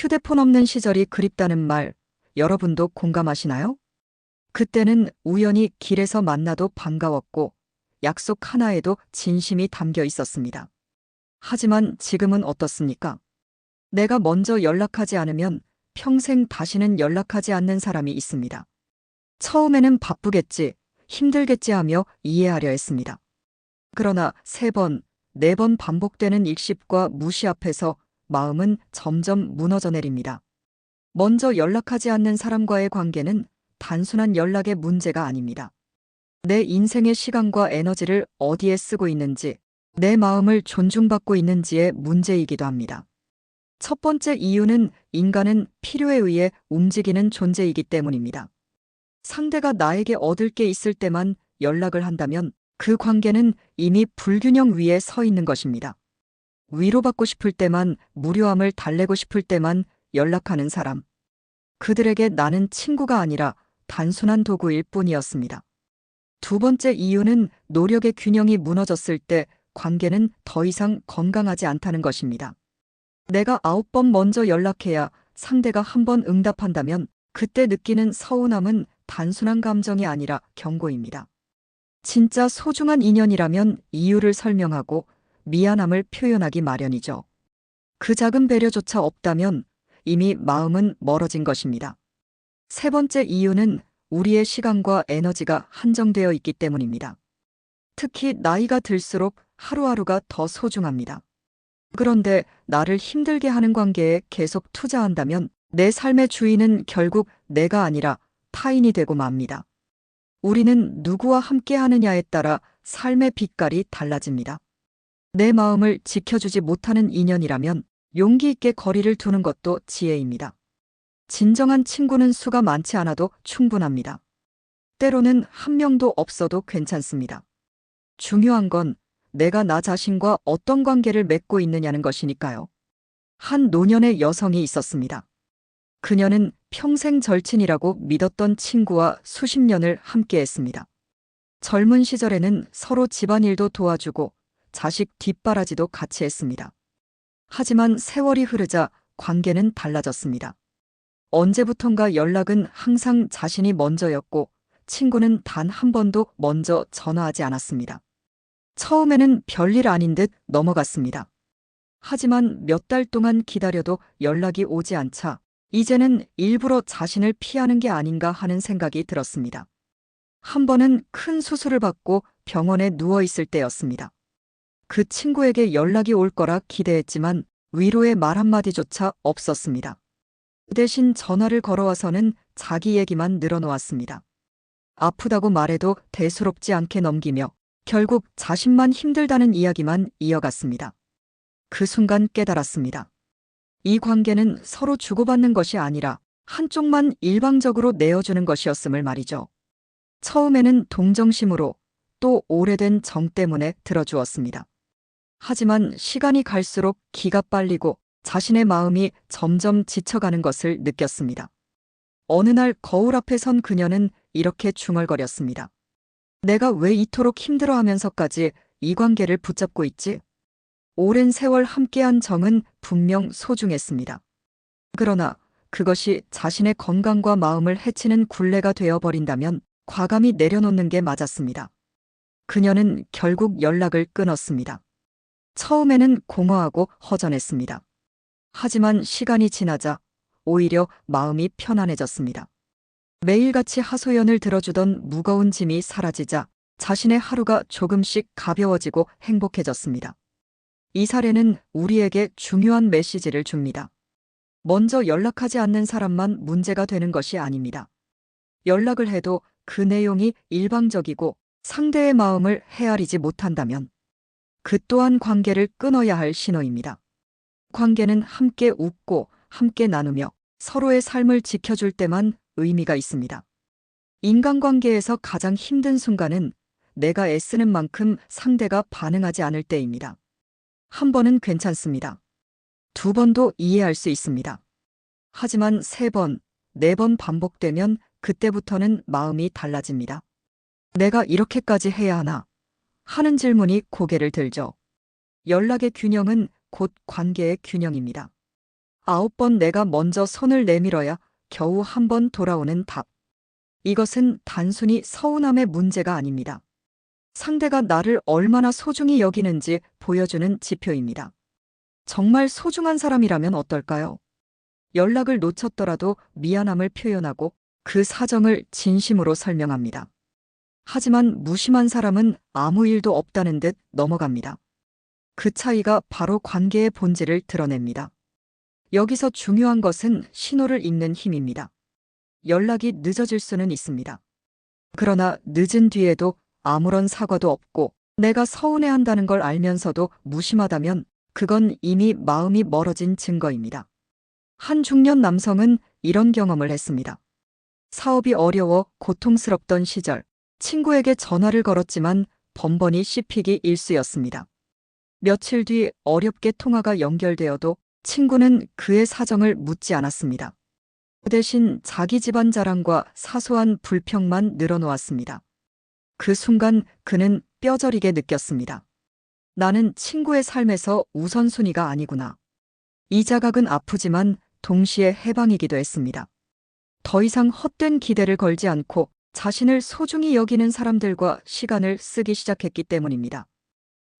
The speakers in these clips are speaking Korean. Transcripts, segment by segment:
휴대폰 없는 시절이 그립다는 말, 여러분도 공감하시나요? 그때는 우연히 길에서 만나도 반가웠고, 약속 하나에도 진심이 담겨 있었습니다. 하지만 지금은 어떻습니까? 내가 먼저 연락하지 않으면 평생 다시는 연락하지 않는 사람이 있습니다. 처음에는 바쁘겠지, 힘들겠지 하며 이해하려 했습니다. 그러나 3번, 4번 반복되는 일십과 무시 앞에서 마음은 점점 무너져 내립니다. 먼저 연락하지 않는 사람과의 관계는 단순한 연락의 문제가 아닙니다. 내 인생의 시간과 에너지를 어디에 쓰고 있는지, 내 마음을 존중받고 있는지의 문제이기도 합니다. 첫 번째 이유는 인간은 필요에 의해 움직이는 존재이기 때문입니다. 상대가 나에게 얻을 게 있을 때만 연락을 한다면 그 관계는 이미 불균형 위에 서 있는 것입니다. 위로받고 싶을 때만, 무료함을 달래고 싶을 때만 연락하는 사람. 그들에게 나는 친구가 아니라 단순한 도구일 뿐이었습니다. 두 번째 이유는 노력의 균형이 무너졌을 때 관계는 더 이상 건강하지 않다는 것입니다. 내가 9번 먼저 연락해야 상대가 1번 응답한다면 그때 느끼는 서운함은 단순한 감정이 아니라 경고입니다. 진짜 소중한 인연이라면 이유를 설명하고 미안함을 표현하기 마련이죠. 그 작은 배려조차 없다면 이미 마음은 멀어진 것입니다. 세 번째 이유는 우리의 시간과 에너지가 한정되어 있기 때문입니다. 특히 나이가 들수록 하루하루가 더 소중합니다. 그런데 나를 힘들게 하는 관계에 계속 투자한다면 내 삶의 주인은 결국 내가 아니라 타인이 되고 맙니다. 우리는 누구와 함께 하느냐에 따라 삶의 빛깔이 달라집니다. 내 마음을 지켜주지 못하는 인연이라면 용기 있게 거리를 두는 것도 지혜입니다. 진정한 친구는 수가 많지 않아도 충분합니다. 때로는 한 명도 없어도 괜찮습니다. 중요한 건 내가 나 자신과 어떤 관계를 맺고 있느냐는 것이니까요. 한 노년의 여성이 있었습니다. 그녀는 평생 절친이라고 믿었던 친구와 수십 년을 함께했습니다. 젊은 시절에는 서로 집안일도 도와주고 자식 뒷바라지도 같이 했습니다. 하지만 세월이 흐르자 관계는 달라졌습니다. 언제부턴가 연락은 항상 자신이 먼저였고 친구는 단 한 번도 먼저 전화하지 않았습니다. 처음에는 별일 아닌 듯 넘어갔습니다. 하지만 몇 달 동안 기다려도 연락이 오지 않자 이제는 일부러 자신을 피하는 게 아닌가 하는 생각이 들었습니다. 한 번은 큰 수술을 받고 병원에 누워 있을 때였습니다. 그 친구에게 연락이 올 거라 기대했지만 위로의 말 한마디조차 없었습니다. 대신 전화를 걸어와서는 자기 얘기만 늘어놓았습니다. 아프다고 말해도 대수롭지 않게 넘기며 결국 자신만 힘들다는 이야기만 이어갔습니다. 그 순간 깨달았습니다. 이 관계는 서로 주고받는 것이 아니라 한쪽만 일방적으로 내어주는 것이었음을 말이죠. 처음에는 동정심으로 또 오래된 정 때문에 들어주었습니다. 하지만 시간이 갈수록 기가 빨리고 자신의 마음이 점점 지쳐가는 것을 느꼈습니다. 어느 날 거울 앞에 선 그녀는 이렇게 중얼거렸습니다. 내가 왜 이토록 힘들어하면서까지 이 관계를 붙잡고 있지? 오랜 세월 함께한 정은 분명 소중했습니다. 그러나 그것이 자신의 건강과 마음을 해치는 굴레가 되어버린다면 과감히 내려놓는 게 맞았습니다. 그녀는 결국 연락을 끊었습니다. 처음에는 공허하고 허전했습니다. 하지만 시간이 지나자 오히려 마음이 편안해졌습니다. 매일같이 하소연을 들어주던 무거운 짐이 사라지자 자신의 하루가 조금씩 가벼워지고 행복해졌습니다. 이 사례는 우리에게 중요한 메시지를 줍니다. 먼저 연락하지 않는 사람만 문제가 되는 것이 아닙니다. 연락을 해도 그 내용이 일방적이고 상대의 마음을 헤아리지 못한다면 그 또한 관계를 끊어야 할 신호입니다. 관계는 함께 웃고 함께 나누며 서로의 삶을 지켜줄 때만 의미가 있습니다. 인간관계에서 가장 힘든 순간은 내가 애쓰는 만큼 상대가 반응하지 않을 때입니다. 한 번은 괜찮습니다. 2번도 이해할 수 있습니다. 하지만 3번, 4번 반복되면 그때부터는 마음이 달라집니다. 내가 이렇게까지 해야 하나? 하는 질문이 고개를 들죠. 연락의 균형은 곧 관계의 균형입니다. 9번 내가 먼저 손을 내밀어야 겨우 한 번 돌아오는 답. 이것은 단순히 서운함의 문제가 아닙니다. 상대가 나를 얼마나 소중히 여기는지 보여주는 지표입니다. 정말 소중한 사람이라면 어떨까요? 연락을 놓쳤더라도 미안함을 표현하고 그 사정을 진심으로 설명합니다. 하지만 무심한 사람은 아무 일도 없다는 듯 넘어갑니다. 그 차이가 바로 관계의 본질을 드러냅니다. 여기서 중요한 것은 신호를 읽는 힘입니다. 연락이 늦어질 수는 있습니다. 그러나 늦은 뒤에도 아무런 사과도 없고 내가 서운해한다는 걸 알면서도 무심하다면 그건 이미 마음이 멀어진 증거입니다. 한 중년 남성은 이런 경험을 했습니다. 사업이 어려워 고통스럽던 시절, 친구에게 전화를 걸었지만 번번이 씹히기 일쑤였습니다. 며칠 뒤 어렵게 통화가 연결되어도 친구는 그의 사정을 묻지 않았습니다. 그 대신 자기 집안 자랑과 사소한 불평만 늘어놓았습니다. 그 순간 그는 뼈저리게 느꼈습니다. 나는 친구의 삶에서 우선순위가 아니구나. 이 자각은 아프지만 동시에 해방이기도 했습니다. 더 이상 헛된 기대를 걸지 않고 자신을 소중히 여기는 사람들과 시간을 쓰기 시작했기 때문입니다.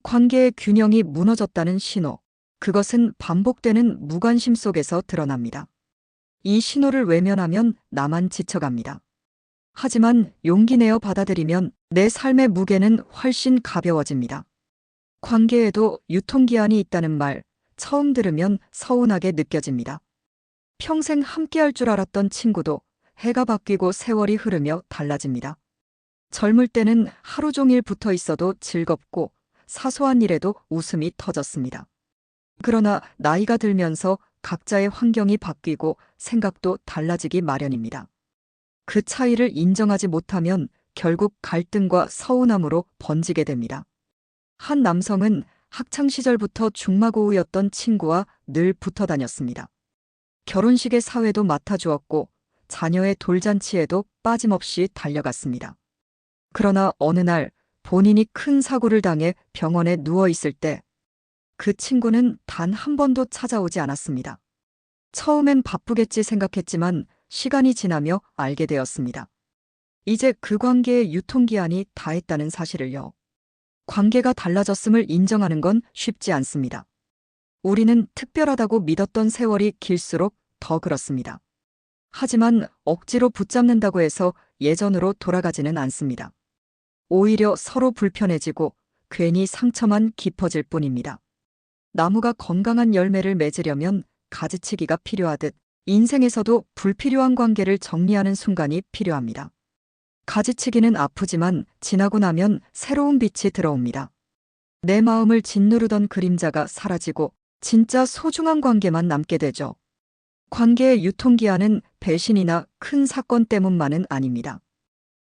관계의 균형이 무너졌다는 신호, 그것은 반복되는 무관심 속에서 드러납니다. 이 신호를 외면하면 나만 지쳐갑니다. 하지만 용기 내어 받아들이면 내 삶의 무게는 훨씬 가벼워집니다. 관계에도 유통기한이 있다는 말, 처음 들으면 서운하게 느껴집니다. 평생 함께할 줄 알았던 친구도 해가 바뀌고 세월이 흐르며 달라집니다. 젊을 때는 하루 종일 붙어 있어도 즐겁고 사소한 일에도 웃음이 터졌습니다. 그러나 나이가 들면서 각자의 환경이 바뀌고 생각도 달라지기 마련입니다. 그 차이를 인정하지 못하면 결국 갈등과 서운함으로 번지게 됩니다. 한 남성은 학창시절부터 중마고우였던 친구와 늘 붙어 다녔습니다. 결혼식의 사회도 맡아주었고 자녀의 돌잔치에도 빠짐없이 달려갔습니다. 그러나 어느 날 본인이 큰 사고를 당해 병원에 누워 있을 때 그 친구는 단 한 번도 찾아오지 않았습니다. 처음엔 바쁘겠지 생각했지만 시간이 지나며 알게 되었습니다. 이제 그 관계의 유통기한이 다했다는 사실을요. 관계가 달라졌음을 인정하는 건 쉽지 않습니다. 우리는 특별하다고 믿었던 세월이 길수록 더 그렇습니다. 하지만 억지로 붙잡는다고 해서 예전으로 돌아가지는 않습니다. 오히려 서로 불편해지고 괜히 상처만 깊어질 뿐입니다. 나무가 건강한 열매를 맺으려면 가지치기가 필요하듯 인생에서도 불필요한 관계를 정리하는 순간이 필요합니다. 가지치기는 아프지만 지나고 나면 새로운 빛이 들어옵니다. 내 마음을 짓누르던 그림자가 사라지고 진짜 소중한 관계만 남게 되죠. 관계의 유통기한은 배신이나 큰 사건 때문만은 아닙니다.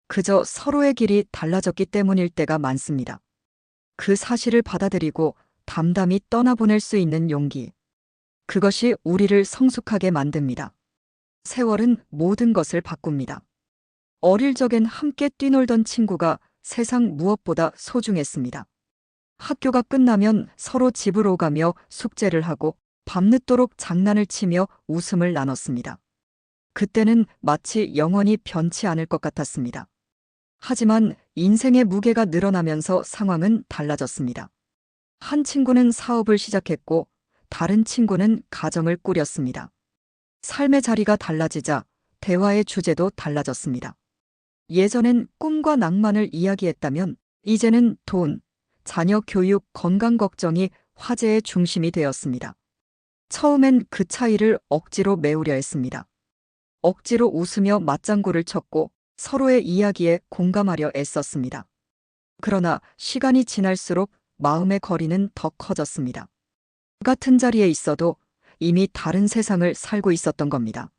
그저 서로의 길이 달라졌기 때문일 때가 많습니다. 그 사실을 받아들이고 담담히 떠나보낼 수 있는 용기. 그것이 우리를 성숙하게 만듭니다. 세월은 모든 것을 바꿉니다. 어릴 적엔 함께 뛰놀던 친구가 세상 무엇보다 소중했습니다. 학교가 끝나면 서로 집으로 가며 숙제를 하고 밤늦도록 장난을 치며 웃음을 나눴습니다. 그때는 마치 영원히 변치 않을 것 같았습니다. 하지만 인생의 무게가 늘어나면서 상황은 달라졌습니다. 한 친구는 사업을 시작했고 다른 친구는 가정을 꾸렸습니다. 삶의 자리가 달라지자 대화의 주제도 달라졌습니다. 예전엔 꿈과 낭만을 이야기했다면 이제는 돈, 자녀 교육, 건강 걱정이 화제의 중심이 되었습니다. 처음엔 그 차이를 억지로 메우려 했습니다. 억지로 웃으며 맞장구를 쳤고 서로의 이야기에 공감하려 애썼습니다. 그러나 시간이 지날수록 마음의 거리는 더 커졌습니다. 같은 자리에 있어도 이미 다른 세상을 살고 있었던 겁니다.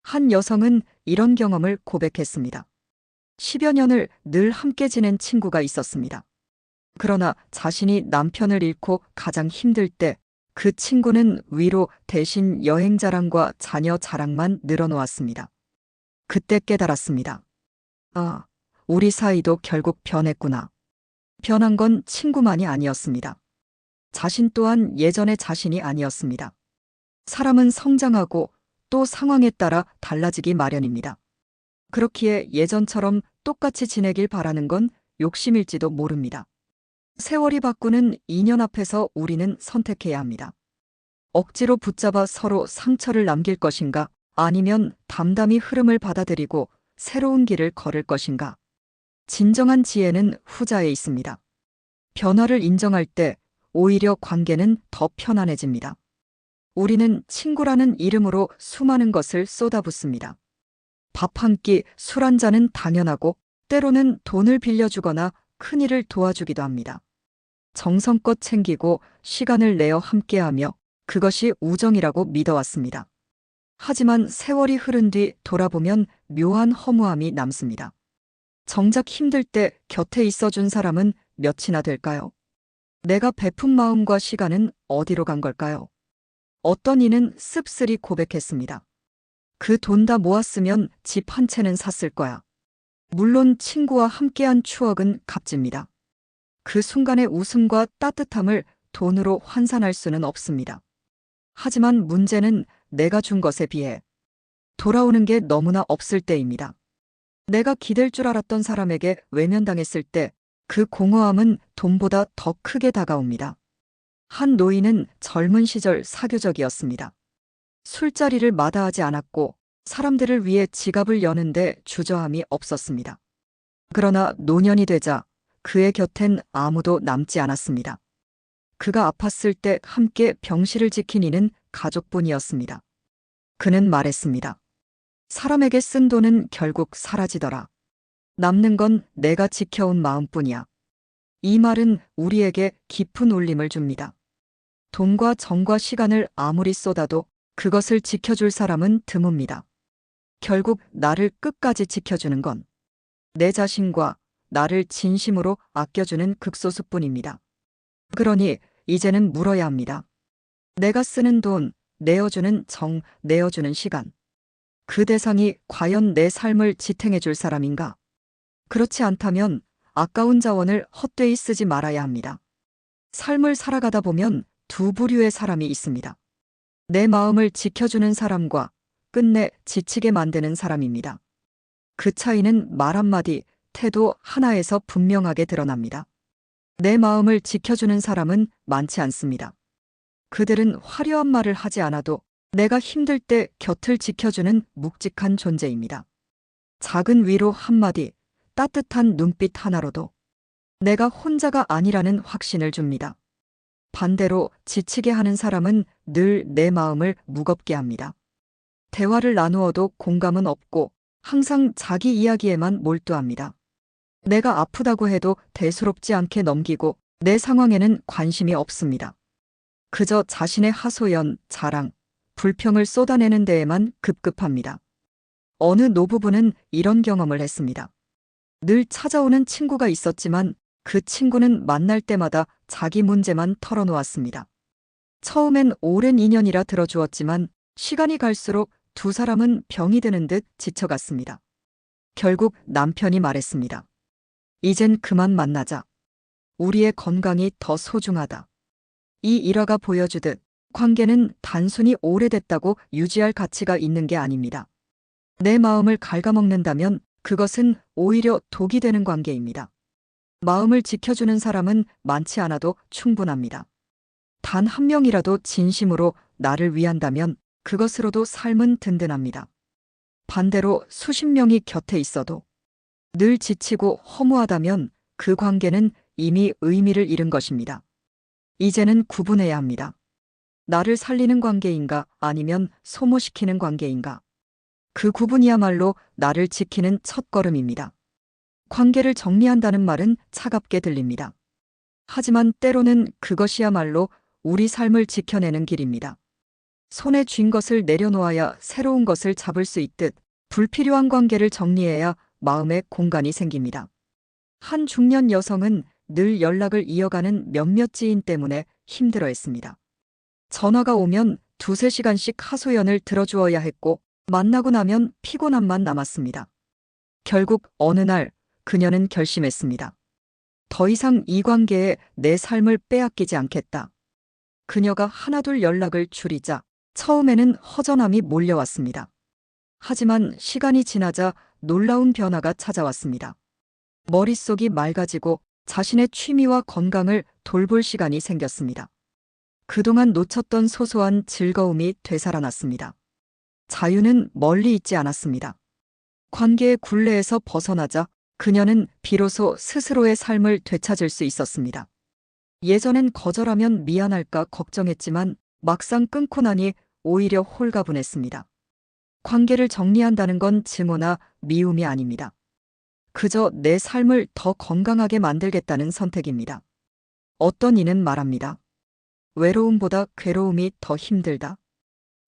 한 여성은 이런 경험을 고백했습니다. 10여 년을 늘 함께 지낸 친구가 있었습니다. 그러나 자신이 남편을 잃고 가장 힘들 때 그 친구는 위로 대신 여행 자랑과 자녀 자랑만 늘어놓았습니다. 그때 깨달았습니다. 아, 우리 사이도 결국 변했구나. 변한 건 친구만이 아니었습니다. 자신 또한 예전의 자신이 아니었습니다. 사람은 성장하고 또 상황에 따라 달라지기 마련입니다. 그렇기에 예전처럼 똑같이 지내길 바라는 건 욕심일지도 모릅니다. 세월이 바꾸는 인연 앞에서 우리는 선택해야 합니다. 억지로 붙잡아 서로 상처를 남길 것인가, 아니면 담담히 흐름을 받아들이고 새로운 길을 걸을 것인가. 진정한 지혜는 후자에 있습니다. 변화를 인정할 때 오히려 관계는 더 편안해집니다. 우리는 친구라는 이름으로 수많은 것을 쏟아붓습니다. 밥 한 끼, 술 한 잔은 당연하고 때로는 돈을 빌려주거나 큰일을 도와주기도 합니다. 정성껏 챙기고 시간을 내어 함께하며 그것이 우정이라고 믿어왔습니다. 하지만 세월이 흐른 뒤 돌아보면 묘한 허무함이 남습니다. 정작 힘들 때 곁에 있어준 사람은 몇이나 될까요? 내가 베푼 마음과 시간은 어디로 간 걸까요? 어떤 이는 씁쓸히 고백했습니다. 그 돈 다 모았으면 집 한 채는 샀을 거야. 물론 친구와 함께한 추억은 값집니다. 그 순간의 웃음과 따뜻함을 돈으로 환산할 수는 없습니다. 하지만 문제는 내가 준 것에 비해 돌아오는 게 너무나 없을 때입니다. 내가 기댈 줄 알았던 사람에게 외면당했을 때 그 공허함은 돈보다 더 크게 다가옵니다. 한 노인은 젊은 시절 사교적이었습니다. 술자리를 마다하지 않았고 사람들을 위해 지갑을 여는데 주저함이 없었습니다. 그러나 노년이 되자 그의 곁엔 아무도 남지 않았습니다. 그가 아팠을 때 함께 병실을 지킨 이는 가족뿐이었습니다. 그는 말했습니다. 사람에게 쓴 돈은 결국 사라지더라. 남는 건 내가 지켜온 마음뿐이야. 이 말은 우리에게 깊은 울림을 줍니다. 돈과 정과 시간을 아무리 쏟아도 그것을 지켜줄 사람은 드뭅니다. 결국 나를 끝까지 지켜주는 건 내 자신과 나를 진심으로 아껴주는 극소수뿐입니다. 그러니 이제는 물어야 합니다. 내가 쓰는 돈, 내어주는 정, 내어주는 시간. 그 대상이 과연 내 삶을 지탱해줄 사람인가? 그렇지 않다면 아까운 자원을 헛되이 쓰지 말아야 합니다. 삶을 살아가다 보면 두 부류의 사람이 있습니다. 내 마음을 지켜주는 사람과 끝내 지치게 만드는 사람입니다. 그 차이는 말 한마디, 태도 하나에서 분명하게 드러납니다. 내 마음을 지켜주는 사람은 많지 않습니다. 그들은 화려한 말을 하지 않아도 내가 힘들 때 곁을 지켜주는 묵직한 존재입니다. 작은 위로 한마디, 따뜻한 눈빛 하나로도 내가 혼자가 아니라는 확신을 줍니다. 반대로 지치게 하는 사람은 늘 내 마음을 무겁게 합니다. 대화를 나누어도 공감은 없고 항상 자기 이야기에만 몰두합니다. 내가 아프다고 해도 대수롭지 않게 넘기고 내 상황에는 관심이 없습니다. 그저 자신의 하소연, 자랑, 불평을 쏟아내는 데에만 급급합니다. 어느 노부부는 이런 경험을 했습니다. 늘 찾아오는 친구가 있었지만 그 친구는 만날 때마다 자기 문제만 털어놓았습니다. 처음엔 오랜 인연이라 들어주었지만 시간이 갈수록 두 사람은 병이 드는 듯 지쳐갔습니다. 결국 남편이 말했습니다. 이젠 그만 만나자. 우리의 건강이 더 소중하다. 이 일화가 보여주듯 관계는 단순히 오래됐다고 유지할 가치가 있는 게 아닙니다. 내 마음을 갉아먹는다면 그것은 오히려 독이 되는 관계입니다. 마음을 지켜주는 사람은 많지 않아도 충분합니다. 단 한 명이라도 진심으로 나를 위한다면 그것으로도 삶은 든든합니다. 반대로 수십 명이 곁에 있어도 늘 지치고 허무하다면 그 관계는 이미 의미를 잃은 것입니다. 이제는 구분해야 합니다. 나를 살리는 관계인가 아니면 소모시키는 관계인가. 그 구분이야말로 나를 지키는 첫걸음입니다. 관계를 정리한다는 말은 차갑게 들립니다. 하지만 때로는 그것이야말로 우리 삶을 지켜내는 길입니다. 손에 쥔 것을 내려놓아야 새로운 것을 잡을 수 있듯 불필요한 관계를 정리해야 마음에 공간이 생깁니다. 한 중년 여성은 늘 연락을 이어가는 몇몇 지인 때문에 힘들어했습니다. 전화가 오면 두세 시간씩 하소연을 들어주어야 했고 만나고 나면 피곤함만 남았습니다. 결국 어느 날 그녀는 결심했습니다. 더 이상 이 관계에 내 삶을 빼앗기지 않겠다. 그녀가 하나둘 연락을 줄이자 처음에는 허전함이 몰려왔습니다. 하지만 시간이 지나자 놀라운 변화가 찾아왔습니다. 머릿속이 맑아지고 자신의 취미와 건강을 돌볼 시간이 생겼습니다. 그동안 놓쳤던 소소한 즐거움이 되살아났습니다. 자유는 멀리 있지 않았습니다. 관계의 굴레에서 벗어나자 그녀는 비로소 스스로의 삶을 되찾을 수 있었습니다. 예전엔 거절하면 미안할까 걱정했지만 막상 끊고 나니 오히려 홀가분했습니다. 관계를 정리한다는 건 증오나 미움이 아닙니다. 그저 내 삶을 더 건강하게 만들겠다는 선택입니다. 어떤 이는 말합니다. 외로움보다 괴로움이 더 힘들다.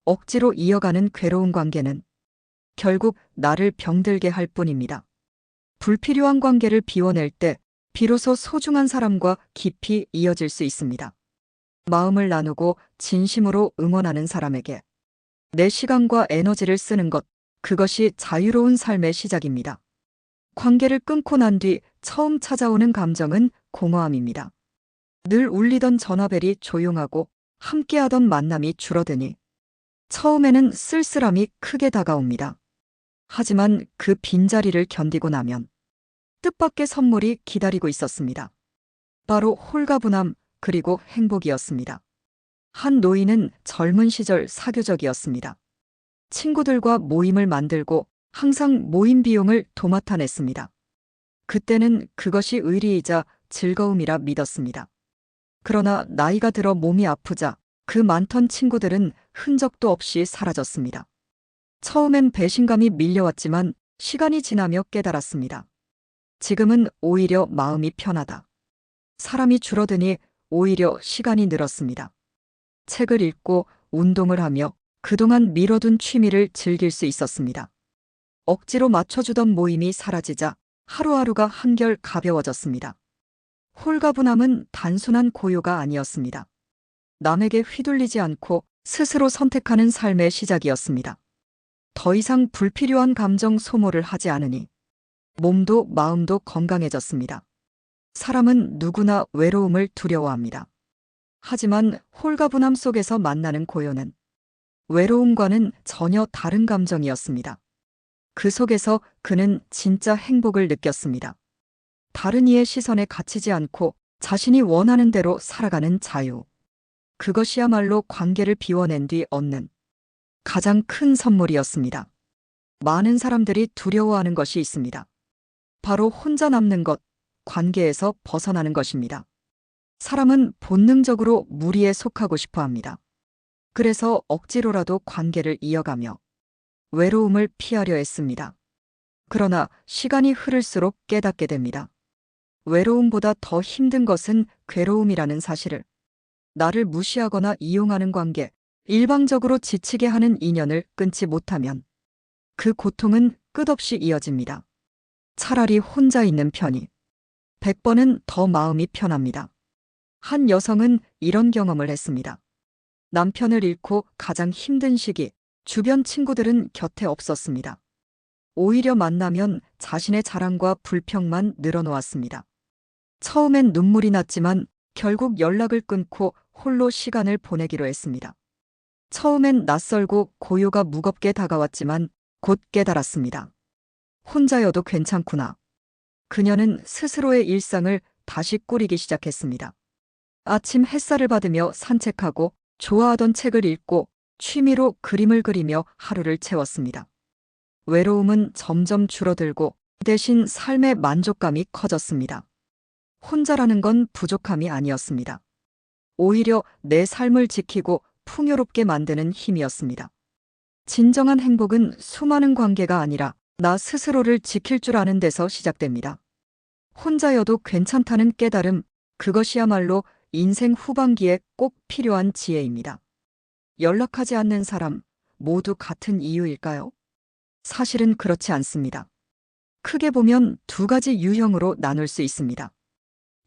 억지로 이어가는 괴로운 관계는 결국 나를 병들게 할 뿐입니다. 불필요한 관계를 비워낼 때 비로소 소중한 사람과 깊이 이어질 수 있습니다. 마음을 나누고 진심으로 응원하는 사람에게 내 시간과 에너지를 쓰는 것, 그것이 자유로운 삶의 시작입니다. 관계를 끊고 난 뒤 처음 찾아오는 감정은 공허함입니다. 늘 울리던 전화벨이 조용하고 함께하던 만남이 줄어드니 처음에는 쓸쓸함이 크게 다가옵니다. 하지만 그 빈자리를 견디고 나면 뜻밖의 선물이 기다리고 있었습니다. 바로 홀가분함 그리고 행복이었습니다. 한 노인은 젊은 시절 사교적이었습니다. 친구들과 모임을 만들고 항상 모임 비용을 도맡아 냈습니다. 그때는 그것이 의리이자 즐거움이라 믿었습니다. 그러나 나이가 들어 몸이 아프자 그 많던 친구들은 흔적도 없이 사라졌습니다. 처음엔 배신감이 밀려왔지만 시간이 지나며 깨달았습니다. 지금은 오히려 마음이 편하다. 사람이 줄어드니 오히려 시간이 늘었습니다. 책을 읽고 운동을 하며 그동안 미뤄둔 취미를 즐길 수 있었습니다. 억지로 맞춰주던 모임이 사라지자 하루하루가 한결 가벼워졌습니다. 홀가분함은 단순한 고요가 아니었습니다. 남에게 휘둘리지 않고 스스로 선택하는 삶의 시작이었습니다. 더 이상 불필요한 감정 소모를 하지 않으니 몸도 마음도 건강해졌습니다. 사람은 누구나 외로움을 두려워합니다. 하지만 홀가분함 속에서 만나는 고요는 외로움과는 전혀 다른 감정이었습니다. 그 속에서 그는 진짜 행복을 느꼈습니다. 다른 이의 시선에 갇히지 않고 자신이 원하는 대로 살아가는 자유. 그것이야말로 관계를 비워낸 뒤 얻는 가장 큰 선물이었습니다. 많은 사람들이 두려워하는 것이 있습니다. 바로 혼자 남는 것, 관계에서 벗어나는 것입니다. 사람은 본능적으로 무리에 속하고 싶어 합니다. 그래서 억지로라도 관계를 이어가며 외로움을 피하려 했습니다. 그러나 시간이 흐를수록 깨닫게 됩니다. 외로움보다 더 힘든 것은 괴로움이라는 사실을. 나를 무시하거나 이용하는 관계, 일방적으로 지치게 하는 인연을 끊지 못하면 그 고통은 끝없이 이어집니다. 차라리 혼자 있는 편이 100번은 더 마음이 편합니다. 한 여성은 이런 경험을 했습니다. 남편을 잃고 가장 힘든 시기, 주변 친구들은 곁에 없었습니다. 오히려 만나면 자신의 자랑과 불평만 늘어놓았습니다. 처음엔 눈물이 났지만 결국 연락을 끊고 홀로 시간을 보내기로 했습니다. 처음엔 낯설고 고요가 무겁게 다가왔지만 곧 깨달았습니다. 혼자여도 괜찮구나. 그녀는 스스로의 일상을 다시 꾸리기 시작했습니다. 아침 햇살을 받으며 산책하고 좋아하던 책을 읽고 취미로 그림을 그리며 하루를 채웠습니다. 외로움은 점점 줄어들고 대신 삶의 만족감이 커졌습니다. 혼자라는 건 부족함이 아니었습니다. 오히려 내 삶을 지키고 풍요롭게 만드는 힘이었습니다. 진정한 행복은 수많은 관계가 아니라 나 스스로를 지킬 줄 아는 데서 시작됩니다. 혼자여도 괜찮다는 깨달음, 그것이야말로 인생 후반기에 꼭 필요한 지혜입니다. 연락하지 않는 사람, 모두 같은 이유일까요? 사실은 그렇지 않습니다. 크게 보면 두 가지 유형으로 나눌 수 있습니다.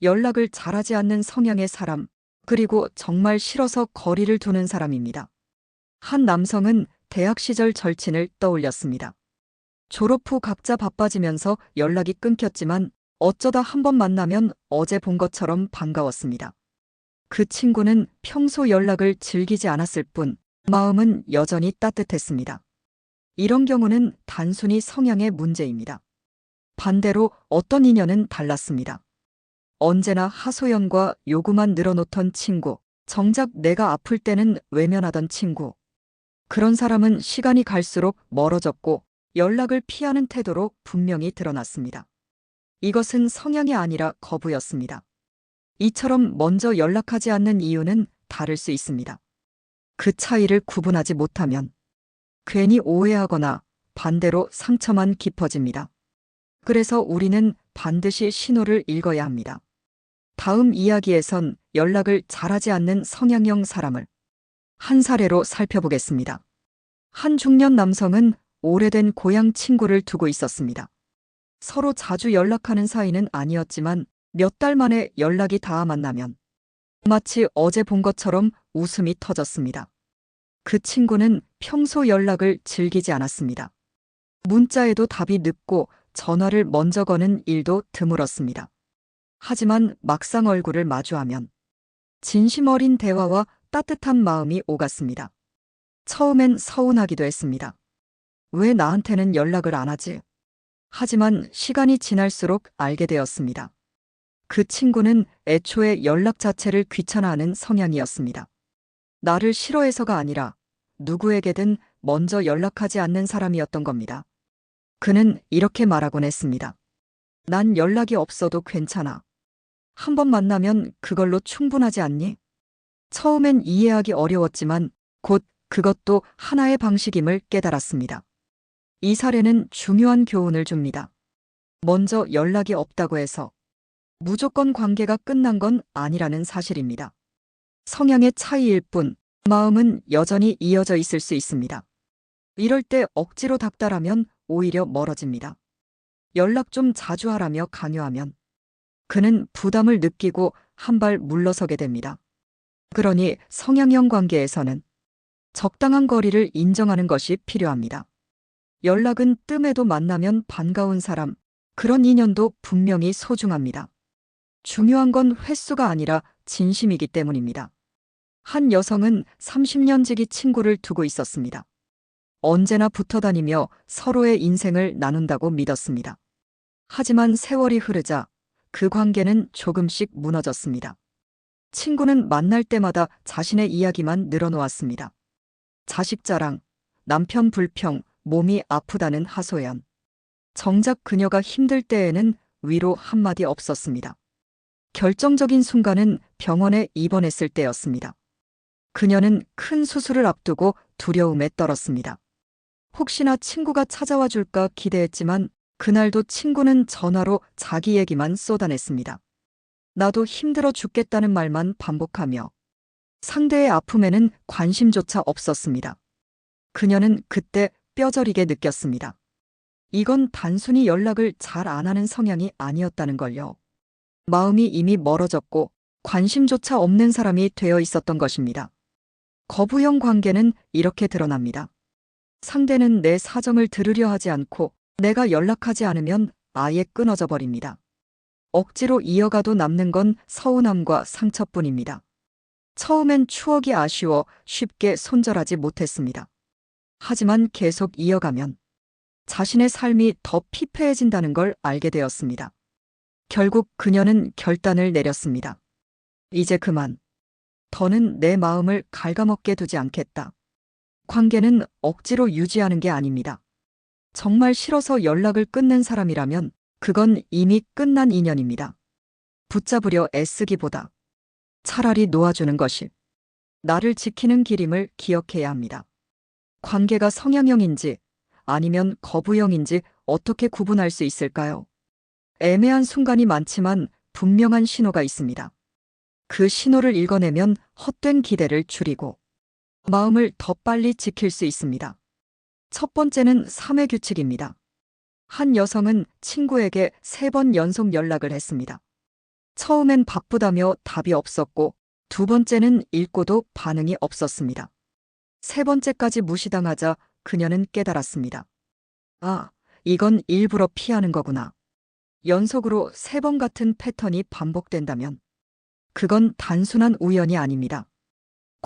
연락을 잘하지 않는 성향의 사람, 그리고 정말 싫어서 거리를 두는 사람입니다. 한 남성은 대학 시절 절친을 떠올렸습니다. 졸업 후 각자 바빠지면서 연락이 끊겼지만 어쩌다 한 번 만나면 어제 본 것처럼 반가웠습니다. 그 친구는 평소 연락을 즐기지 않았을 뿐 마음은 여전히 따뜻했습니다. 이런 경우는 단순히 성향의 문제입니다. 반대로 어떤 인연은 달랐습니다. 언제나 하소연과 요구만 늘어놓던 친구, 정작 내가 아플 때는 외면하던 친구. 그런 사람은 시간이 갈수록 멀어졌고 연락을 피하는 태도로 분명히 드러났습니다. 이것은 성향이 아니라 거부였습니다. 이처럼 먼저 연락하지 않는 이유는 다를 수 있습니다. 그 차이를 구분하지 못하면 괜히 오해하거나 반대로 상처만 깊어집니다. 그래서 우리는 반드시 신호를 읽어야 합니다. 다음 이야기에선 연락을 잘하지 않는 성향형 사람을 한 사례로 살펴보겠습니다. 한 중년 남성은 오래된 고향 친구를 두고 있었습니다. 서로 자주 연락하는 사이는 아니었지만 몇 달 만에 연락이 닿아 만나면 마치 어제 본 것처럼 웃음이 터졌습니다. 그 친구는 평소 연락을 즐기지 않았습니다. 문자에도 답이 늦고 전화를 먼저 거는 일도 드물었습니다. 하지만 막상 얼굴을 마주하면 진심 어린 대화와 따뜻한 마음이 오갔습니다. 처음엔 서운하기도 했습니다. 왜 나한테는 연락을 안 하지? 하지만 시간이 지날수록 알게 되었습니다. 그 친구는 애초에 연락 자체를 귀찮아하는 성향이었습니다. 나를 싫어해서가 아니라 누구에게든 먼저 연락하지 않는 사람이었던 겁니다. 그는 이렇게 말하곤 했습니다. 난 연락이 없어도 괜찮아. 한 번 만나면 그걸로 충분하지 않니? 처음엔 이해하기 어려웠지만 곧 그것도 하나의 방식임을 깨달았습니다. 이 사례는 중요한 교훈을 줍니다. 먼저 연락이 없다고 해서 무조건 관계가 끝난 건 아니라는 사실입니다. 성향의 차이일 뿐 마음은 여전히 이어져 있을 수 있습니다. 이럴 때 억지로 닥달하면 오히려 멀어집니다. 연락 좀 자주 하라며 강요하면 그는 부담을 느끼고 한 발 물러서게 됩니다. 그러니 성향형 관계에서는 적당한 거리를 인정하는 것이 필요합니다. 연락은 뜸해도 만나면 반가운 사람, 그런 인연도 분명히 소중합니다. 중요한 건 횟수가 아니라 진심이기 때문입니다. 한 여성은 30년 지기 친구를 두고 있었습니다. 언제나 붙어 다니며 서로의 인생을 나눈다고 믿었습니다. 하지만 세월이 흐르자 그 관계는 조금씩 무너졌습니다. 친구는 만날 때마다 자신의 이야기만 늘어놓았습니다. 자식 자랑, 남편 불평, 몸이 아프다는 하소연. 정작 그녀가 힘들 때에는 위로 한마디 없었습니다. 결정적인 순간은 병원에 입원했을 때였습니다. 그녀는 큰 수술을 앞두고 두려움에 떨었습니다. 혹시나 친구가 찾아와 줄까 기대했지만 그날도 친구는 전화로 자기 얘기만 쏟아냈습니다. 나도 힘들어 죽겠다는 말만 반복하며 상대의 아픔에는 관심조차 없었습니다. 그녀는 그때 뼈저리게 느꼈습니다. 이건 단순히 연락을 잘 안 하는 성향이 아니었다는 걸요. 마음이 이미 멀어졌고 관심조차 없는 사람이 되어 있었던 것입니다. 거부형 관계는 이렇게 드러납니다. 상대는 내 사정을 들으려 하지 않고 내가 연락하지 않으면 아예 끊어져 버립니다. 억지로 이어가도 남는 건 서운함과 상처뿐입니다. 처음엔 추억이 아쉬워 쉽게 손절하지 못했습니다. 하지만 계속 이어가면 자신의 삶이 더 피폐해진다는 걸 알게 되었습니다. 결국 그녀는 결단을 내렸습니다. 이제 그만. 더는 내 마음을 갉아먹게 두지 않겠다. 관계는 억지로 유지하는 게 아닙니다. 정말 싫어서 연락을 끊는 사람이라면 그건 이미 끝난 인연입니다. 붙잡으려 애쓰기보다 차라리 놓아주는 것이 나를 지키는 길임을 기억해야 합니다. 관계가 성향형인지 아니면 거부형인지 어떻게 구분할 수 있을까요? 애매한 순간이 많지만 분명한 신호가 있습니다. 그 신호를 읽어내면 헛된 기대를 줄이고 마음을 더 빨리 지킬 수 있습니다. 첫 번째는 3회 규칙입니다. 한 여성은 친구에게 3번 연속 연락을 했습니다. 처음엔 바쁘다며 답이 없었고 두 번째는 읽고도 반응이 없었습니다. 세 번째까지 무시당하자 그녀는 깨달았습니다. 아, 이건 일부러 피하는 거구나. 연속으로 3번 같은 패턴이 반복된다면 그건 단순한 우연이 아닙니다.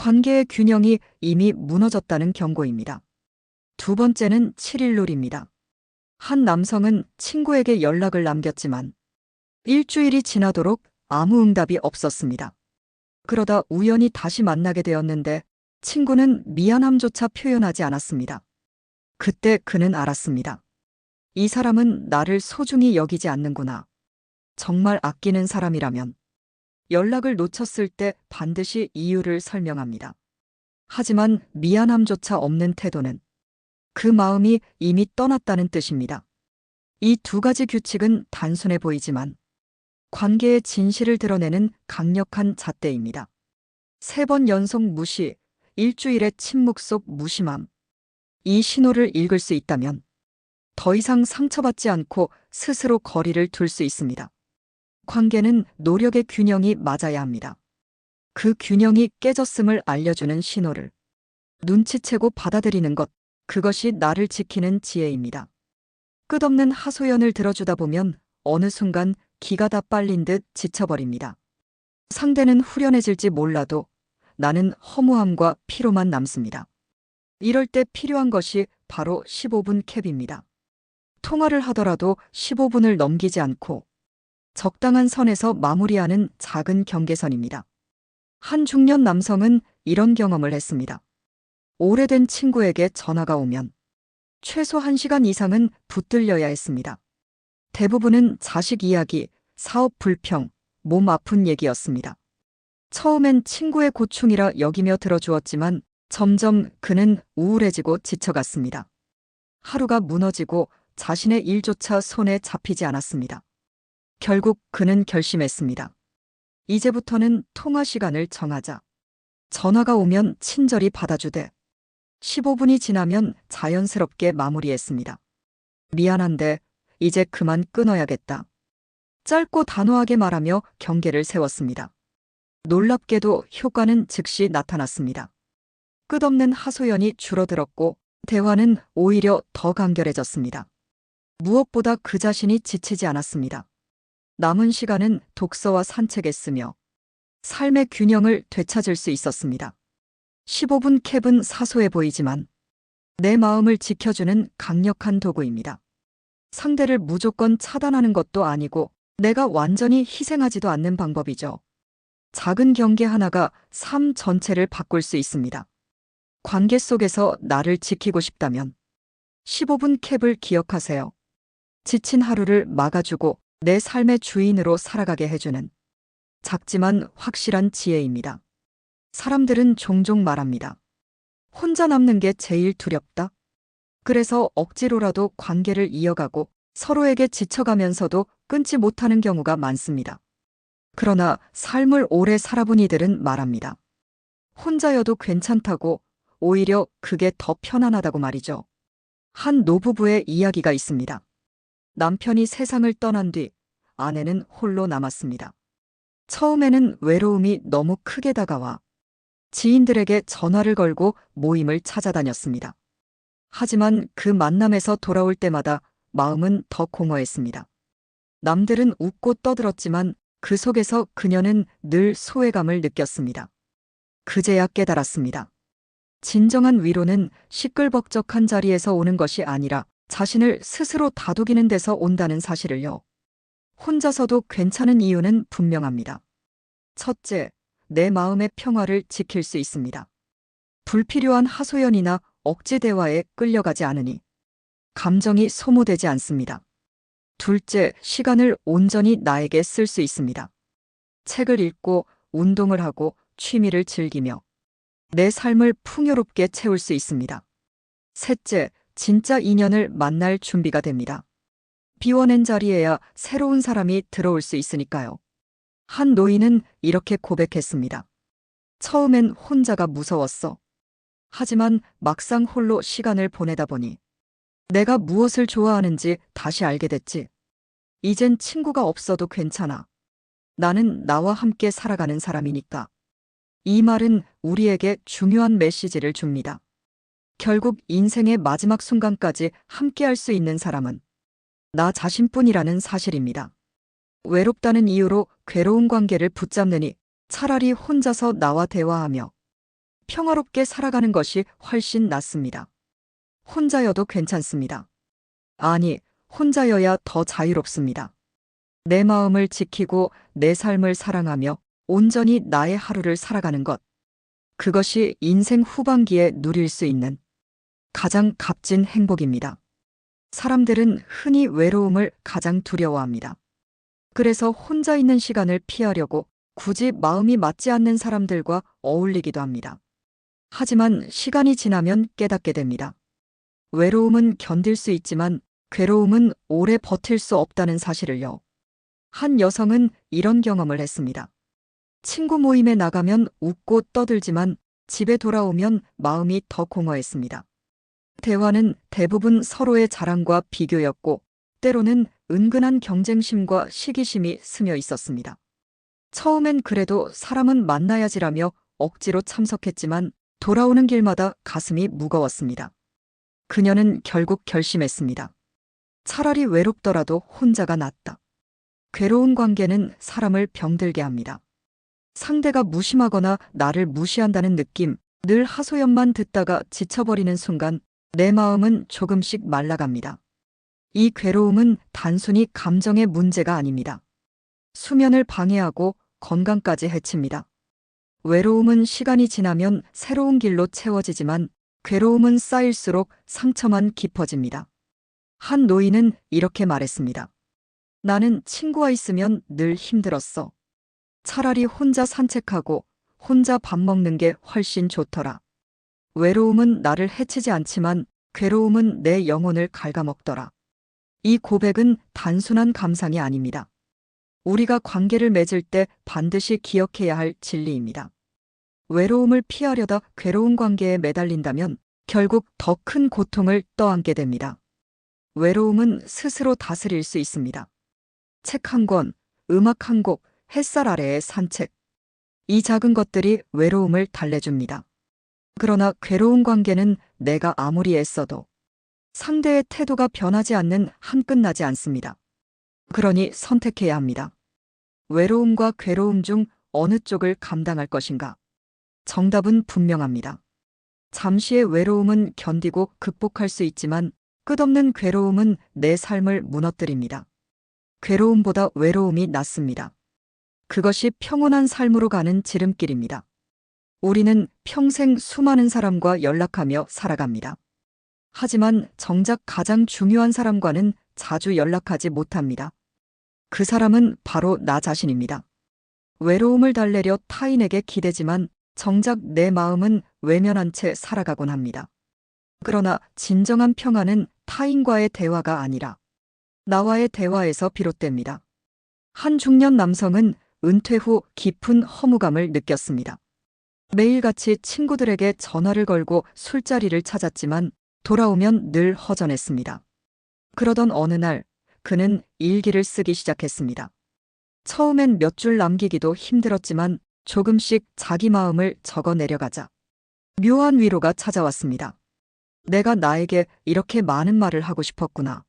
관계의 균형이 이미 무너졌다는 경고입니다. 두 번째는 7일룰입니다. 한 남성은 친구에게 연락을 남겼지만 일주일이 지나도록 아무 응답이 없었습니다. 그러다 우연히 다시 만나게 되었는데 친구는 미안함조차 표현하지 않았습니다. 그때 그는 알았습니다. 이 사람은 나를 소중히 여기지 않는구나. 정말 아끼는 사람이라면 연락을 놓쳤을 때 반드시 이유를 설명합니다. 하지만 미안함조차 없는 태도는 그 마음이 이미 떠났다는 뜻입니다. 이 두 가지 규칙은 단순해 보이지만 관계의 진실을 드러내는 강력한 잣대입니다. 3번 연속 무시, 일주일의 침묵 속 무심함. 이 신호를 읽을 수 있다면 더 이상 상처받지 않고 스스로 거리를 둘 수 있습니다. 관계는 노력의 균형이 맞아야 합니다. 그 균형이 깨졌음을 알려주는 신호를 눈치채고 받아들이는 것, 그것이 나를 지키는 지혜입니다. 끝없는 하소연을 들어주다 보면 어느 순간 기가 다 빨린 듯 지쳐버립니다. 상대는 후련해질지 몰라도 나는 허무함과 피로만 남습니다. 이럴 때 필요한 것이 바로 15분 캡입니다. 통화를 하더라도 15분을 넘기지 않고 적당한 선에서 마무리하는 작은 경계선입니다. 한 중년 남성은 이런 경험을 했습니다. 오래된 친구에게 전화가 오면 최소 1시간 이상은 붙들려야 했습니다. 대부분은 자식 이야기, 사업 불평, 몸 아픈 얘기였습니다. 처음엔 친구의 고충이라 여기며 들어주었지만 점점 그는 우울해지고 지쳐갔습니다. 하루가 무너지고 자신의 일조차 손에 잡히지 않았습니다. 결국 그는 결심했습니다. 이제부터는 통화 시간을 정하자. 전화가 오면 친절히 받아주되 15분이 지나면 자연스럽게 마무리했습니다. 미안한데 이제 그만 끊어야겠다. 짧고 단호하게 말하며 경계를 세웠습니다. 놀랍게도 효과는 즉시 나타났습니다. 끝없는 하소연이 줄어들었고 대화는 오히려 더 간결해졌습니다. 무엇보다 그 자신이 지치지 않았습니다. 남은 시간은 독서와 산책에 쓰며 삶의 균형을 되찾을 수 있었습니다. 15분 캡은 사소해 보이지만 내 마음을 지켜주는 강력한 도구입니다. 상대를 무조건 차단하는 것도 아니고 내가 완전히 희생하지도 않는 방법이죠. 작은 경계 하나가 삶 전체를 바꿀 수 있습니다. 관계 속에서 나를 지키고 싶다면 15분 캡을 기억하세요. 지친 하루를 막아주고 내 삶의 주인으로 살아가게 해주는 작지만 확실한 지혜입니다. 사람들은 종종 말합니다. 혼자 남는 게 제일 두렵다. 그래서 억지로라도 관계를 이어가고 서로에게 지쳐가면서도 끊지 못하는 경우가 많습니다. 그러나 삶을 오래 살아본 이들은 말합니다. 혼자여도 괜찮다고, 오히려 그게 더 편안하다고 말이죠. 한 노부부의 이야기가 있습니다. 남편이 세상을 떠난 뒤 아내는 홀로 남았습니다. 처음에는 외로움이 너무 크게 다가와 지인들에게 전화를 걸고 모임을 찾아다녔습니다. 하지만 그 만남에서 돌아올 때마다 마음은 더 공허했습니다. 남들은 웃고 떠들었지만 그 속에서 그녀는 늘 소외감을 느꼈습니다. 그제야 깨달았습니다. 진정한 위로는 시끌벅적한 자리에서 오는 것이 아니라 자신을 스스로 다독이는 데서 온다는 사실을요. 혼자서도 괜찮은 이유는 분명합니다. 첫째, 내 마음의 평화를 지킬 수 있습니다. 불필요한 하소연이나 억지 대화에 끌려가지 않으니 감정이 소모되지 않습니다. 둘째, 시간을 온전히 나에게 쓸 수 있습니다. 책을 읽고 운동을 하고 취미를 즐기며 내 삶을 풍요롭게 채울 수 있습니다. 셋째, 진짜 인연을 만날 준비가 됩니다. 비워낸 자리에야 새로운 사람이 들어올 수 있으니까요. 한 노인은 이렇게 고백했습니다. 처음엔 혼자가 무서웠어. 하지만 막상 홀로 시간을 보내다 보니 내가 무엇을 좋아하는지 다시 알게 됐지. 이젠 친구가 없어도 괜찮아. 나는 나와 함께 살아가는 사람이니까. 이 말은 우리에게 중요한 메시지를 줍니다. 결국 인생의 마지막 순간까지 함께할 수 있는 사람은 나 자신뿐이라는 사실입니다. 외롭다는 이유로 괴로운 관계를 붙잡느니 차라리 혼자서 나와 대화하며 평화롭게 살아가는 것이 훨씬 낫습니다. 혼자여도 괜찮습니다. 아니, 혼자여야 더 자유롭습니다. 내 마음을 지키고 내 삶을 사랑하며 온전히 나의 하루를 살아가는 것. 그것이 인생 후반기에 누릴 수 있는 가장 값진 행복입니다. 사람들은 흔히 외로움을 가장 두려워합니다. 그래서 혼자 있는 시간을 피하려고 굳이 마음이 맞지 않는 사람들과 어울리기도 합니다. 하지만 시간이 지나면 깨닫게 됩니다. 외로움은 견딜 수 있지만 괴로움은 오래 버틸 수 없다는 사실을요. 한 여성은 이런 경험을 했습니다. 친구 모임에 나가면 웃고 떠들지만 집에 돌아오면 마음이 더 공허했습니다. 대화는 대부분 서로의 자랑과 비교였고 때로는 은근한 경쟁심과 시기심이 스며 있었습니다. 처음엔 그래도 사람은 만나야지라며 억지로 참석했지만 돌아오는 길마다 가슴이 무거웠습니다. 그녀는 결국 결심했습니다. 차라리 외롭더라도 혼자가 낫다. 괴로운 관계는 사람을 병들게 합니다. 상대가 무심하거나 나를 무시한다는 느낌, 늘 하소연만 듣다가 지쳐버리는 순간 내 마음은 조금씩 말라갑니다. 이 괴로움은 단순히 감정의 문제가 아닙니다. 수면을 방해하고 건강까지 해칩니다. 외로움은 시간이 지나면 새로운 길로 채워지지만 괴로움은 쌓일수록 상처만 깊어집니다. 한 노인은 이렇게 말했습니다. 나는 친구와 있으면 늘 힘들었어. 차라리 혼자 산책하고 혼자 밥 먹는 게 훨씬 좋더라. 외로움은 나를 해치지 않지만 괴로움은 내 영혼을 갉아먹더라. 이 고백은 단순한 감상이 아닙니다. 우리가 관계를 맺을 때 반드시 기억해야 할 진리입니다. 외로움을 피하려다 괴로운 관계에 매달린다면 결국 더 큰 고통을 떠안게 됩니다. 외로움은 스스로 다스릴 수 있습니다. 책 한 권, 음악 한 곡, 햇살 아래의 산책. 이 작은 것들이 외로움을 달래줍니다. 그러나 괴로운 관계는 내가 아무리 애써도 상대의 태도가 변하지 않는 한 끝나지 않습니다. 그러니 선택해야 합니다. 외로움과 괴로움 중 어느 쪽을 감당할 것인가? 정답은 분명합니다. 잠시의 외로움은 견디고 극복할 수 있지만 끝없는 괴로움은 내 삶을 무너뜨립니다. 괴로움보다 외로움이 낫습니다. 그것이 평온한 삶으로 가는 지름길입니다. 우리는 평생 수많은 사람과 연락하며 살아갑니다. 하지만 정작 가장 중요한 사람과는 자주 연락하지 못합니다. 그 사람은 바로 나 자신입니다. 외로움을 달래려 타인에게 기대지만 정작 내 마음은 외면한 채 살아가곤 합니다. 그러나 진정한 평화는 타인과의 대화가 아니라 나와의 대화에서 비롯됩니다. 한 중년 남성은 은퇴 후 깊은 허무감을 느꼈습니다. 매일같이 친구들에게 전화를 걸고 술자리를 찾았지만 돌아오면 늘 허전했습니다. 그러던 어느 날 그는 일기를 쓰기 시작했습니다. 처음엔 몇 줄 남기기도 힘들었지만 조금씩 자기 마음을 적어 내려가자 묘한 위로가 찾아왔습니다. 내가 나에게 이렇게 많은 말을 하고 싶었구나.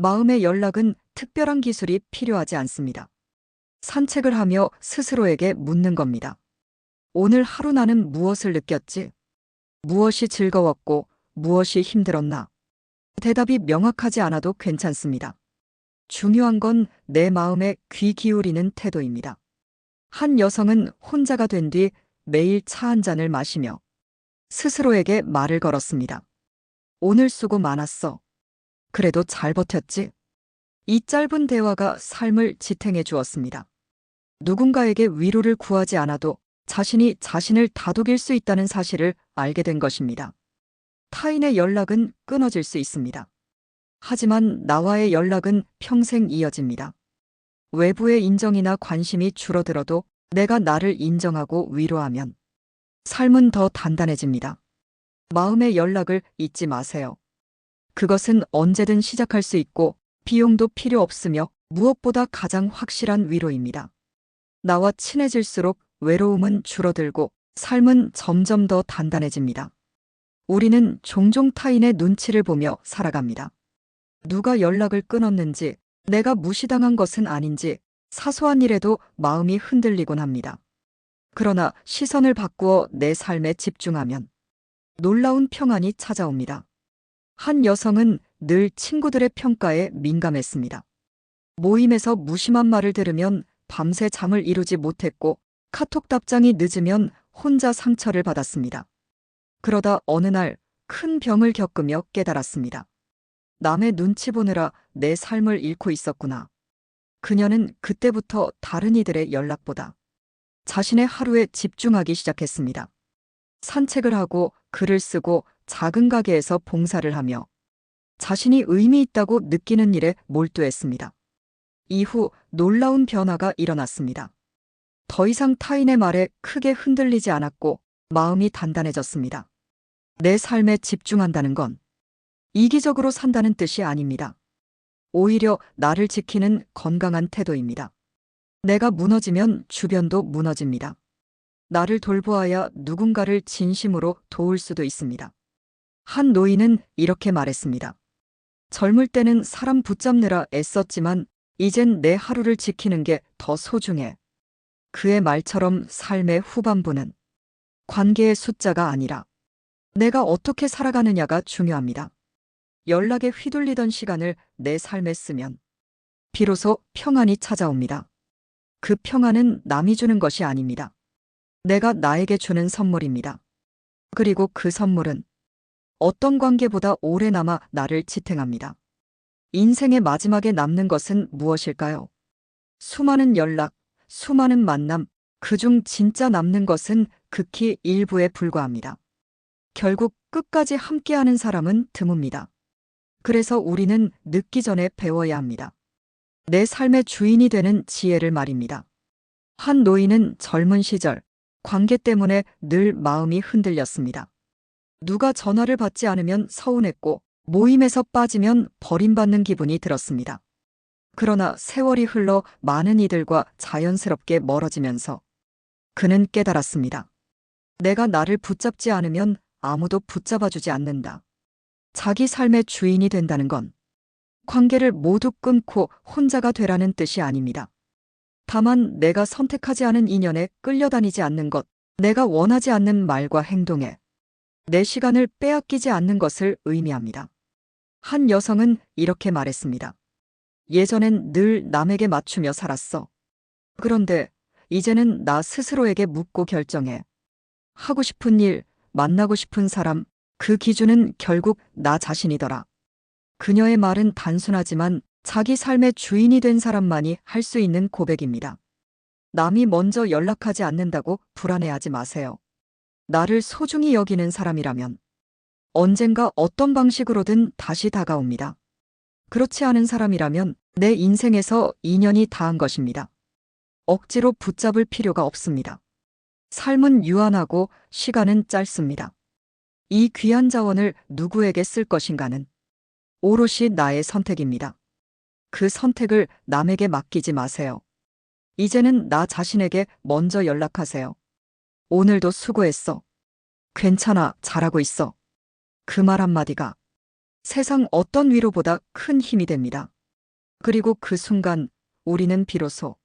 마음의 연락은 특별한 기술이 필요하지 않습니다. 산책을 하며 스스로에게 묻는 겁니다. 오늘 하루 나는 무엇을 느꼈지? 무엇이 즐거웠고 무엇이 힘들었나? 대답이 명확하지 않아도 괜찮습니다. 중요한 건 내 마음에 귀 기울이는 태도입니다. 한 여성은 혼자가 된 뒤 매일 차 한 잔을 마시며 스스로에게 말을 걸었습니다. 오늘 수고 많았어. 그래도 잘 버텼지? 이 짧은 대화가 삶을 지탱해 주었습니다. 누군가에게 위로를 구하지 않아도 자신이 자신을 다독일 수 있다는 사실을 알게 된 것입니다. 타인의 연락은 끊어질 수 있습니다. 하지만 나와의 연락은 평생 이어집니다. 외부의 인정이나 관심이 줄어들어도 내가 나를 인정하고 위로하면 삶은 더 단단해집니다. 마음의 연락을 잊지 마세요. 그것은 언제든 시작할 수 있고 비용도 필요 없으며 무엇보다 가장 확실한 위로입니다. 나와 친해질수록 외로움은 줄어들고 삶은 점점 더 단단해집니다. 우리는 종종 타인의 눈치를 보며 살아갑니다. 누가 연락을 끊었는지, 내가 무시당한 것은 아닌지 사소한 일에도 마음이 흔들리곤 합니다. 그러나 시선을 바꾸어 내 삶에 집중하면 놀라운 평안이 찾아옵니다. 한 여성은 늘 친구들의 평가에 민감했습니다. 모임에서 무심한 말을 들으면 밤새 잠을 이루지 못했고 카톡 답장이 늦으면 혼자 상처를 받았습니다. 그러다 어느 날 큰 병을 겪으며 깨달았습니다. 남의 눈치 보느라 내 삶을 잃고 있었구나. 그녀는 그때부터 다른 이들의 연락보다 자신의 하루에 집중하기 시작했습니다. 산책을 하고 글을 쓰고 작은 가게에서 봉사를 하며 자신이 의미 있다고 느끼는 일에 몰두했습니다. 이후 놀라운 변화가 일어났습니다. 더 이상 타인의 말에 크게 흔들리지 않았고 마음이 단단해졌습니다. 내 삶에 집중한다는 건 이기적으로 산다는 뜻이 아닙니다. 오히려 나를 지키는 건강한 태도입니다. 내가 무너지면 주변도 무너집니다. 나를 돌보아야 누군가를 진심으로 도울 수도 있습니다. 한 노인은 이렇게 말했습니다. 젊을 때는 사람 붙잡느라 애썼지만 이젠 내 하루를 지키는 게 더 소중해. 그의 말처럼 삶의 후반부는 관계의 숫자가 아니라 내가 어떻게 살아가느냐가 중요합니다. 연락에 휘둘리던 시간을 내 삶에 쓰면 비로소 평안이 찾아옵니다. 그 평안은 남이 주는 것이 아닙니다. 내가 나에게 주는 선물입니다. 그리고 그 선물은 어떤 관계보다 오래 남아 나를 지탱합니다. 인생의 마지막에 남는 것은 무엇일까요? 수많은 연락, 수많은 만남, 그중 진짜 남는 것은 극히 일부에 불과합니다. 결국 끝까지 함께하는 사람은 드뭅니다. 그래서 우리는 늦기 전에 배워야 합니다. 내 삶의 주인이 되는 지혜를 말입니다. 한 노인은 젊은 시절 관계 때문에 늘 마음이 흔들렸습니다. 누가 전화를 받지 않으면 서운했고 모임에서 빠지면 버림받는 기분이 들었습니다. 그러나 세월이 흘러 많은 이들과 자연스럽게 멀어지면서 그는 깨달았습니다. 내가 나를 붙잡지 않으면 아무도 붙잡아주지 않는다. 자기 삶의 주인이 된다는 건 관계를 모두 끊고 혼자가 되라는 뜻이 아닙니다. 다만 내가 선택하지 않은 인연에 끌려다니지 않는 것, 내가 원하지 않는 말과 행동에 내 시간을 빼앗기지 않는 것을 의미합니다. 한 여성은 이렇게 말했습니다. 예전엔 늘 남에게 맞추며 살았어. 그런데 이제는 나 스스로에게 묻고 결정해. 하고 싶은 일, 만나고 싶은 사람, 그 기준은 결국 나 자신이더라. 그녀의 말은 단순하지만 자기 삶의 주인이 된 사람만이 할 수 있는 고백입니다. 남이 먼저 연락하지 않는다고 불안해하지 마세요. 나를 소중히 여기는 사람이라면 언젠가 어떤 방식으로든 다시 다가옵니다. 그렇지 않은 사람이라면 내 인생에서 인연이 다한 것입니다. 억지로 붙잡을 필요가 없습니다. 삶은 유한하고 시간은 짧습니다. 이 귀한 자원을 누구에게 쓸 것인가는 오롯이 나의 선택입니다. 그 선택을 남에게 맡기지 마세요. 이제는 나 자신에게 먼저 연락하세요. 오늘도 수고했어. 괜찮아, 잘하고 있어. 그 말 한마디가 세상 어떤 위로보다 큰 힘이 됩니다. 그리고 그 순간 우리는 비로소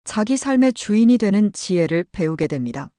자기 삶의 주인이 되는 지혜를 배우게 됩니다.